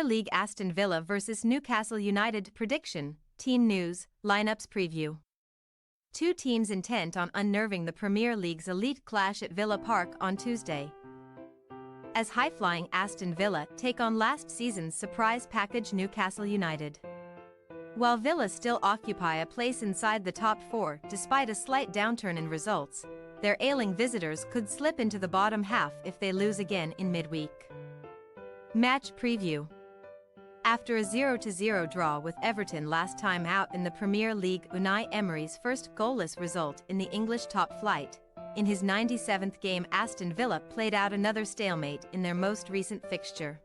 League Aston Villa vs Newcastle United prediction, team news, lineups preview. Two teams intent on unnerving the Premier League's elite clash at Villa Park on Tuesday, as high-flying Aston Villa take on last season's surprise package Newcastle United. While Villa still occupy a place inside the top four despite a slight downturn in results, their ailing visitors could slip into the bottom half if they lose again in midweek. Match preview. After a 0-0 draw with Everton last time out in the Premier League, Unai Emery's first goalless result in the English top flight, in his 97th game Aston Villa played out another stalemate in their most recent fixture,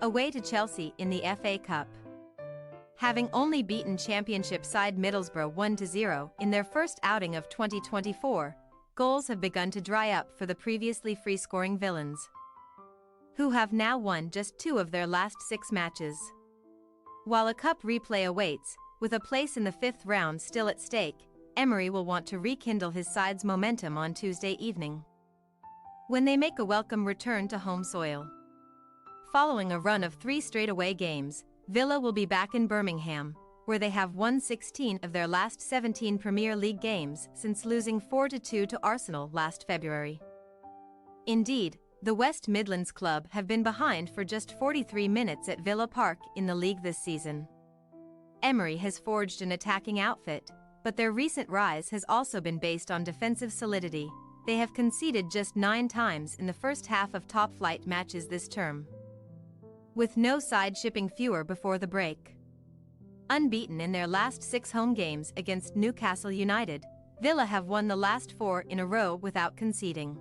away to Chelsea in the FA Cup. Having only beaten Championship side Middlesbrough 1-0 in their first outing of 2024, goals have begun to dry up for the previously free-scoring villains, who have now won just 2 of their last 6 matches. While a cup replay awaits, with a place in the 5th round still at stake, Emery will want to rekindle his side's momentum on Tuesday evening, when they make a welcome return to home soil. Following a run of 3 straight away games, Villa will be back in Birmingham, where they have won 16 of their last 17 Premier League games since losing 4-2 to Arsenal last February. Indeed, the West Midlands club have been behind for just 43 minutes at Villa Park in the league this season. Emery has forged an attacking outfit, but their recent rise has also been based on defensive solidity. They have conceded just 9 times in the first half of top-flight matches this term, with no side shipping fewer before the break. Unbeaten in their last 6 home games against Newcastle United, Villa have won the last 4 in a row without conceding,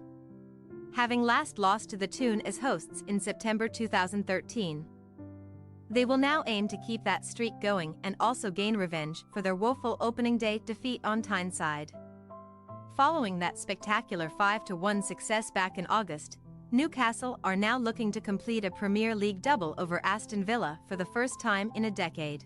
having last lost to the Toon as hosts in September 2013. They will now aim to keep that streak going and also gain revenge for their woeful opening day defeat on Tyneside. Following that spectacular 5-1 success back in August, Newcastle are now looking to complete a Premier League double over Aston Villa for the first time in a decade.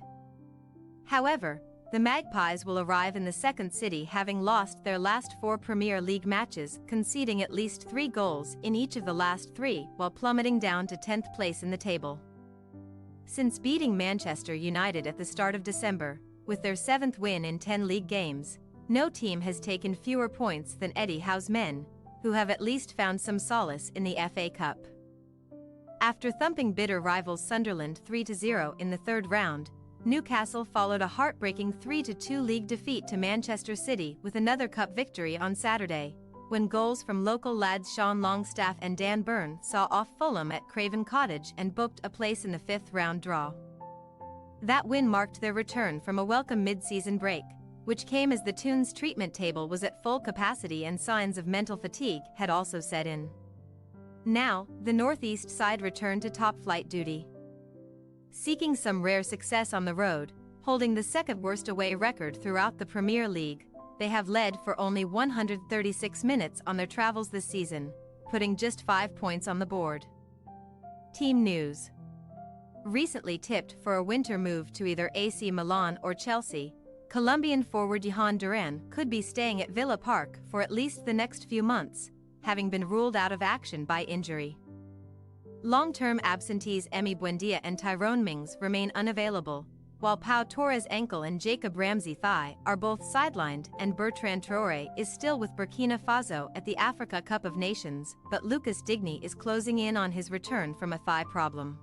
However, the Magpies will arrive in the second city having lost their last 4 Premier League matches, conceding at least 3 goals in each of the last 3 while plummeting down to 10th place in the table. Since beating Manchester United at the start of December, with their 7th win in 10 league games, no team has taken fewer points than Eddie Howe's men, who have at least found some solace in the FA Cup. After thumping bitter rivals Sunderland 3-0 in the 3rd round, Newcastle followed a heartbreaking 3-2 league defeat to Manchester City with another cup victory on Saturday, when goals from local lads Sean Longstaff and Dan Burn saw off Fulham at Craven Cottage and booked a place in the 5th round draw. That win marked their return from a welcome mid-season break, which came as the Toon's treatment table was at full capacity and signs of mental fatigue had also set in. Now, the Northeast side returned to top-flight duty, seeking some rare success on the road, holding the 2nd worst away record throughout the Premier League. They have led for only 136 minutes on their travels this season, putting just 5 points on the board. Team news. Recently tipped for a winter move to either AC Milan or Chelsea, Colombian forward Johan Duran could be staying at Villa Park for at least the next few months, having been ruled out of action by injury. Long-term absentees Emi Buendia and Tyrone Mings remain unavailable, while Pau Torres' ankle and Jacob Ramsey thigh are both sidelined, and Bertrand Traoré is still with Burkina Faso at the Africa Cup of Nations, but Lucas Digne is closing in on his return from a thigh problem.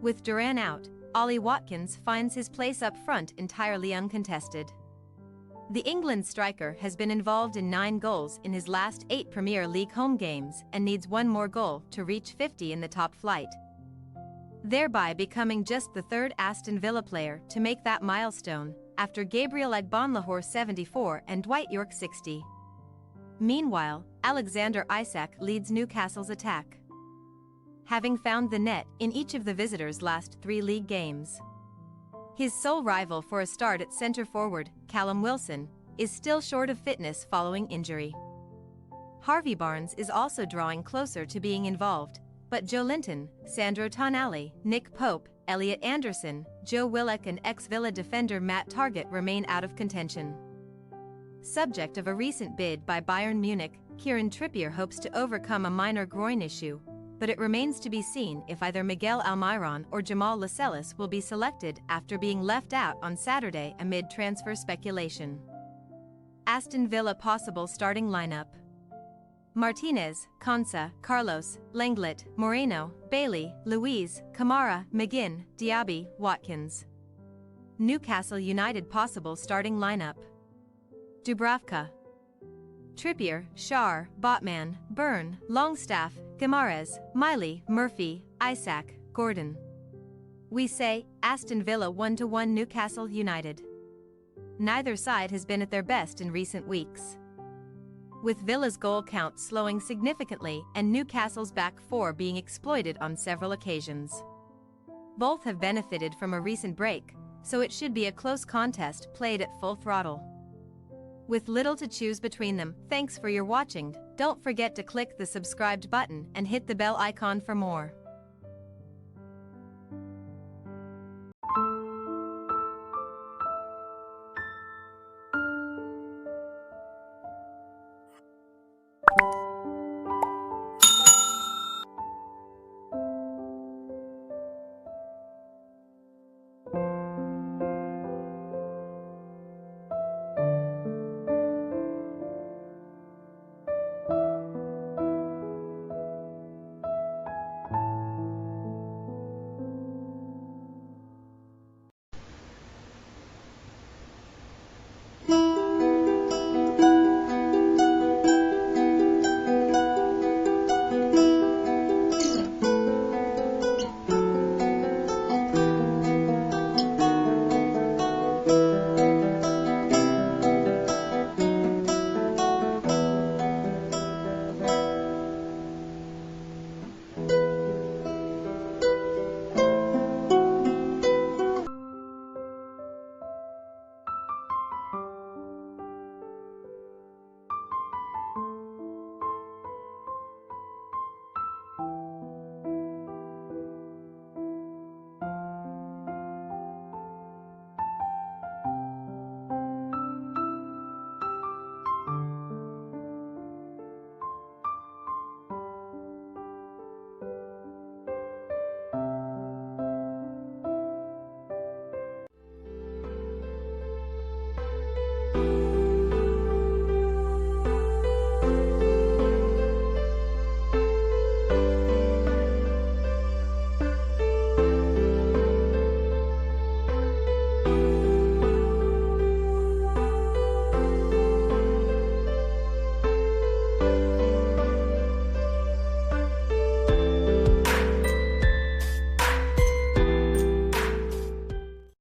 With Duran out, Ollie Watkins finds his place up front entirely uncontested. The England striker has been involved in 9 goals in his last 8 Premier League home games and needs 1 more goal to reach 50 in the top flight, thereby becoming just the 3rd Aston Villa player to make that milestone, after Gabriel Agbonlahor 74 and Dwight Yorke 60. Meanwhile, Alexander Isak leads Newcastle's attack, having found the net in each of the visitors' last 3 league games. His sole rival for a start at centre-forward, Callum Wilson, is still short of fitness following injury. Harvey Barnes is also drawing closer to being involved, but Joe Linton, Sandro Tonali, Nick Pope, Elliot Anderson, Joe Willock and ex-Villa defender Matt Targett remain out of contention. Subject of a recent bid by Bayern Munich, Kieran Trippier hopes to overcome a minor groin issue, but it remains to be seen if either Miguel Almiron or Jamal Lascelles will be selected after being left out on Saturday amid transfer speculation. Aston Villa possible starting lineup: Martinez, Konsa, Carlos, Lenglet, Moreno, Bailey, Luiz, Kamara, McGinn, Diaby, Watkins. Newcastle United possible starting lineup: Dubravka, Trippier, Schär, Botman, Byrne, Longstaff, Guimaraes, Miley, Murphy, Isaac, Gordon. We say, Aston Villa 1-1 Newcastle United. Neither side has been at their best in recent weeks, with Villa's goal count slowing significantly and Newcastle's back four being exploited on several occasions. Both have benefited from a recent break, so it should be a close contest played at full throttle. With little to choose between them, thanks for your watching. Don't forget to click the subscribed button and hit the bell icon for more.